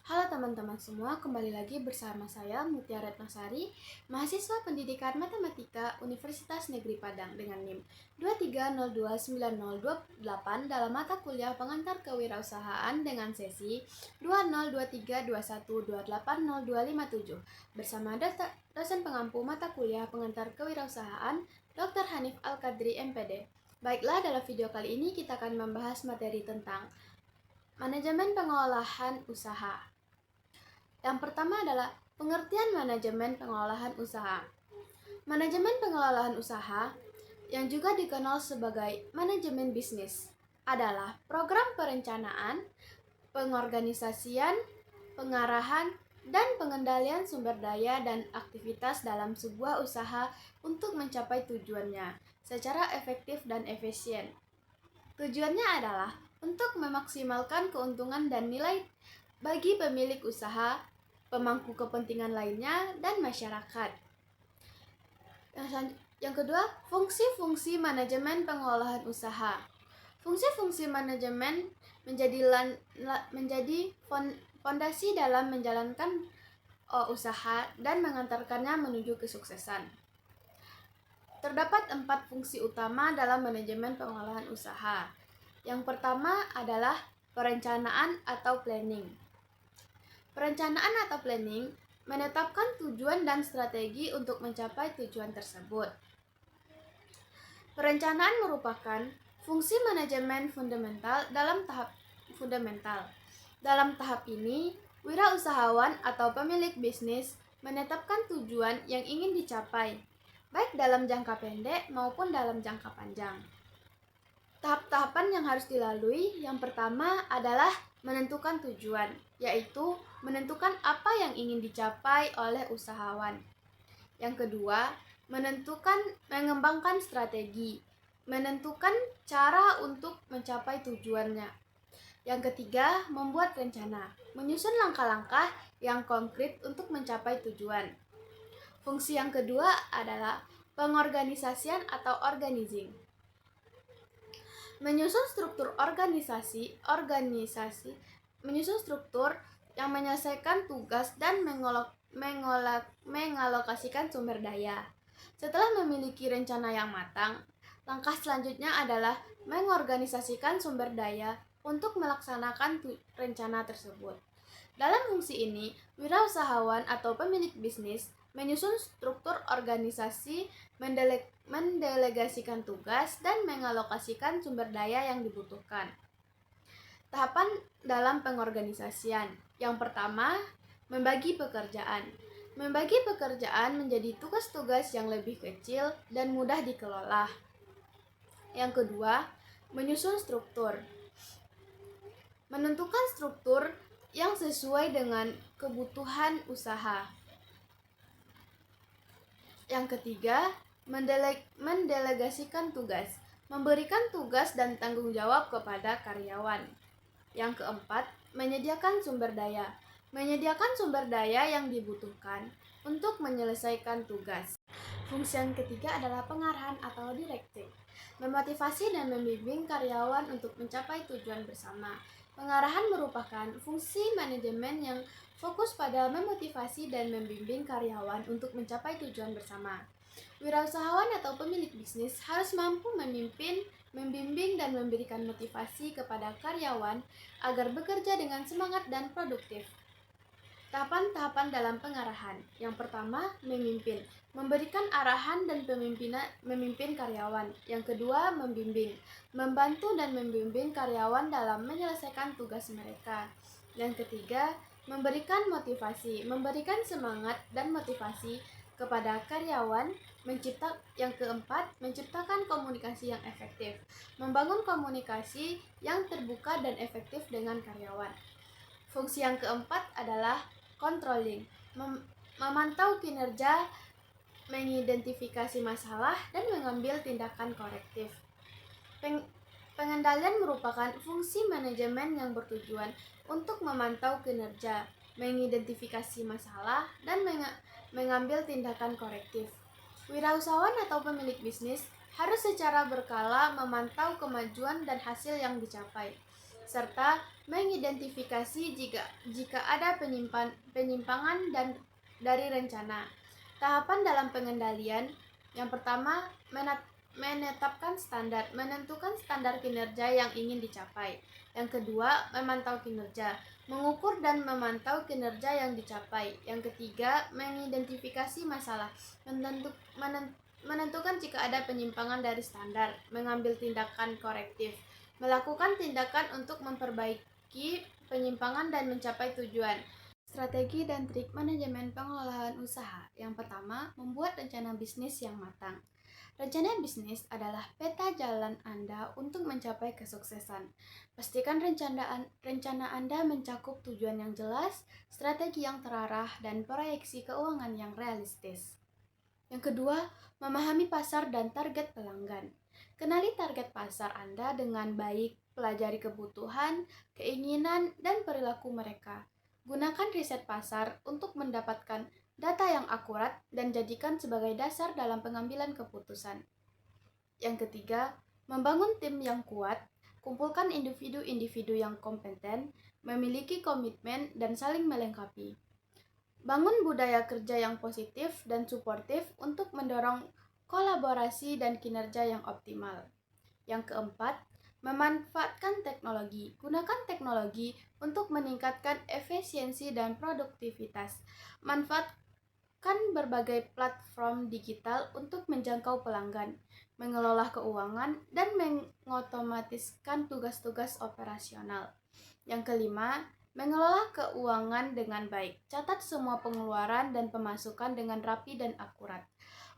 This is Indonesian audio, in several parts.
Halo teman-teman semua, kembali lagi bersama saya Mutiara Retnasari, mahasiswa Pendidikan Matematika Universitas Negeri Padang dengan NIM 2302928 dalam mata kuliah Pengantar Kewirausahaan dengan sesi 202321280257 bersama dosen pengampu mata kuliah Pengantar Kewirausahaan Dr. Hanif Al-Qadri MPD. Baiklah, dalam video kali ini kita akan membahas materi tentang manajemen pengolahan usaha. Yang pertama adalah pengertian manajemen pengolahan usaha. Manajemen pengolahan usaha, yang juga dikenal sebagai manajemen bisnis, adalah program perencanaan, pengorganisasian, pengarahan, dan pengendalian sumber daya dan aktivitas dalam sebuah usaha untuk mencapai tujuannya secara efektif dan efisien. Tujuannya adalah untuk memaksimalkan keuntungan dan nilai bagi pemilik usaha, pemangku kepentingan lainnya, dan masyarakat. Yang kedua, fungsi-fungsi manajemen pengolahan usaha. Fungsi-fungsi manajemen menjadi fondasi dalam menjalankan usaha dan mengantarkannya menuju kesuksesan. Terdapat 4 fungsi utama dalam manajemen pengolahan usaha. Yang pertama adalah perencanaan atau planning. Perencanaan atau planning menetapkan tujuan dan strategi untuk mencapai tujuan tersebut. Perencanaan merupakan fungsi manajemen fundamental dalam tahap fundamental. Dalam tahap ini, wirausahawan atau pemilik bisnis menetapkan tujuan yang ingin dicapai, baik dalam jangka pendek maupun dalam jangka panjang. Tahap-tahapan yang harus dilalui, yang pertama adalah menentukan tujuan, yaitu menentukan apa yang ingin dicapai oleh usahawan. Yang kedua, mengembangkan strategi, menentukan cara untuk mencapai tujuannya. Yang ketiga, membuat rencana, menyusun langkah-langkah yang konkret untuk mencapai tujuan. Fungsi yang kedua adalah pengorganisasian atau organizing. Menyusun struktur menyusun struktur yang menyelesaikan tugas dan mengalokasikan sumber daya. Setelah memiliki rencana yang matang, langkah selanjutnya adalah mengorganisasikan sumber daya untuk melaksanakan rencana tersebut. Dalam fungsi ini, wirausahawan atau pemilik bisnis menyusun struktur organisasi, mendelegasikan tugas, dan mengalokasikan sumber daya yang dibutuhkan. Tahapan dalam pengorganisasian. Yang pertama, membagi pekerjaan. Membagi pekerjaan menjadi tugas-tugas yang lebih kecil dan mudah dikelola. Yang kedua, menyusun struktur. Menentukan struktur yang sesuai dengan kebutuhan usaha. Yang ketiga, mendelegasikan tugas, memberikan tugas dan tanggung jawab kepada karyawan. Yang keempat, menyediakan sumber daya. Menyediakan sumber daya yang dibutuhkan untuk menyelesaikan tugas. Fungsi yang ketiga adalah pengarahan atau directing, memotivasi dan membimbing karyawan untuk mencapai tujuan bersama. Pengarahan merupakan fungsi manajemen yang fokus pada memotivasi dan membimbing karyawan untuk mencapai tujuan bersama. Wirausahawan atau pemilik bisnis harus mampu memimpin, membimbing, dan memberikan motivasi kepada karyawan agar bekerja dengan semangat dan produktif. Tahapan-tahapan dalam pengarahan. Yang pertama, memimpin, memberikan arahan dan memimpin karyawan. Yang kedua, membimbing, membantu dan membimbing karyawan dalam menyelesaikan tugas mereka. Yang ketiga, memberikan motivasi, memberikan semangat dan motivasi kepada karyawan. Yang keempat, menciptakan komunikasi yang efektif, membangun komunikasi yang terbuka dan efektif dengan karyawan. Fungsi yang keempat adalah controlling, memantau kinerja, mengidentifikasi masalah, dan mengambil tindakan korektif. Pengendalian merupakan fungsi manajemen yang bertujuan untuk memantau kinerja, mengidentifikasi masalah, dan mengambil tindakan korektif. Wirausahawan atau pemilik bisnis harus secara berkala memantau kemajuan dan hasil yang dicapai, serta mengidentifikasi jika ada penyimpangan dan dari rencana. Tahapan dalam pengendalian: yang pertama, menetapkan standar, menentukan standar kinerja yang ingin dicapai. Yang kedua, memantau kinerja, mengukur dan memantau kinerja yang dicapai. Yang ketiga, mengidentifikasi masalah, menentukan jika ada penyimpangan dari standar, mengambil tindakan korektif, melakukan tindakan untuk memperbaiki penyimpangan dan mencapai tujuan. Strategi dan trik manajemen pengelolaan usaha. Yang pertama, membuat rencana bisnis yang matang. Rencana bisnis adalah peta jalan Anda untuk mencapai kesuksesan. Pastikan rencana Anda mencakup tujuan yang jelas, strategi yang terarah, dan proyeksi keuangan yang realistis. Yang kedua, memahami pasar dan target pelanggan. Kenali target pasar Anda dengan baik, pelajari kebutuhan, keinginan, dan perilaku mereka. Gunakan riset pasar untuk mendapatkan data yang akurat dan jadikan sebagai dasar dalam pengambilan keputusan. Yang ketiga, membangun tim yang kuat. Kumpulkan individu-individu yang kompeten, memiliki komitmen, dan saling melengkapi. Bangun budaya kerja yang positif dan suportif untuk mendorong kolaborasi dan kinerja yang optimal. Yang keempat, memanfaatkan teknologi. Gunakan teknologi untuk meningkatkan efisiensi dan produktivitas. Manfaatkan berbagai platform digital untuk menjangkau pelanggan, mengelola keuangan, dan mengotomatiskan tugas-tugas operasional. Yang kelima, mengelola keuangan dengan baik. Catat semua pengeluaran dan pemasukan dengan rapi dan akurat.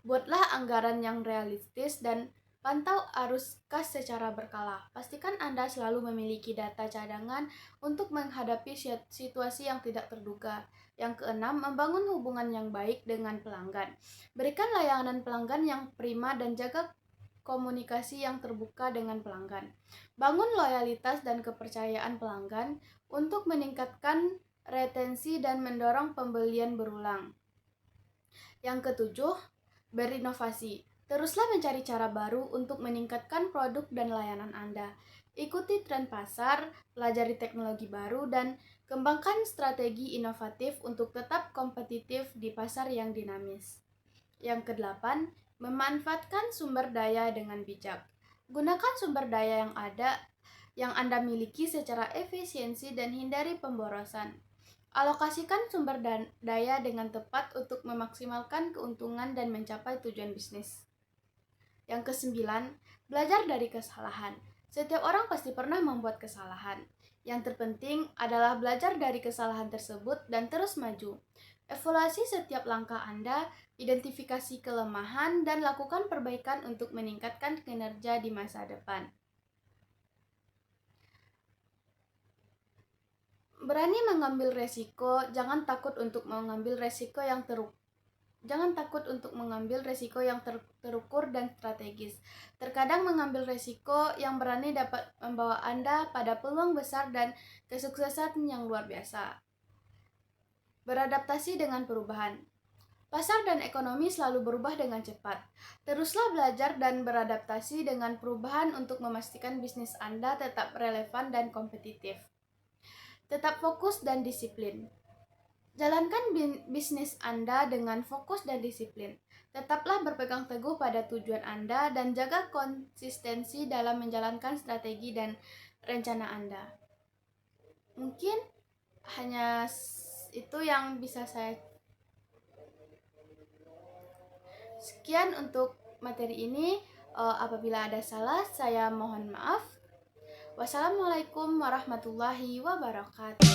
Buatlah anggaran yang realistis dan pantau arus kas secara berkala. Pastikan Anda selalu memiliki data cadangan untuk menghadapi situasi yang tidak terduga. Yang keenam, membangun hubungan yang baik dengan pelanggan. Berikan layanan pelanggan yang prima dan jaga komunikasi yang terbuka dengan pelanggan. Bangun loyalitas dan kepercayaan pelanggan untuk meningkatkan retensi dan mendorong pembelian berulang. Yang ketujuh, berinovasi. Teruslah mencari cara baru untuk meningkatkan produk dan layanan Anda. Ikuti tren pasar, pelajari teknologi baru, dan kembangkan strategi inovatif untuk tetap kompetitif di pasar yang dinamis. Yang kedelapan, memanfaatkan sumber daya dengan bijak. Gunakan sumber daya yang Anda miliki secara efisiensi dan hindari pemborosan. Alokasikan sumber daya dengan tepat untuk memaksimalkan keuntungan dan mencapai tujuan bisnis. Yang kesembilan, belajar dari kesalahan. Setiap orang pasti pernah membuat kesalahan. Yang terpenting adalah belajar dari kesalahan tersebut dan terus maju. Evaluasi setiap langkah Anda, identifikasi kelemahan, dan lakukan perbaikan untuk meningkatkan kinerja di masa depan. Berani mengambil resiko, jangan takut untuk mengambil resiko yang terukur dan strategis. Terkadang mengambil resiko yang berani dapat membawa Anda pada peluang besar dan kesuksesan yang luar biasa. Beradaptasi dengan perubahan. Pasar dan ekonomi selalu berubah dengan cepat. Teruslah belajar dan beradaptasi dengan perubahan untuk memastikan bisnis Anda tetap relevan dan kompetitif. Tetap fokus dan disiplin. Jalankan bisnis Anda dengan fokus dan disiplin. Tetaplah berpegang teguh pada tujuan Anda dan jaga konsistensi dalam menjalankan strategi dan rencana Anda. Mungkin hanya itu yang bisa saya. Sekian untuk materi ini. Apabila ada salah, saya mohon maaf. Wassalamualaikum warahmatullahi wabarakatuh.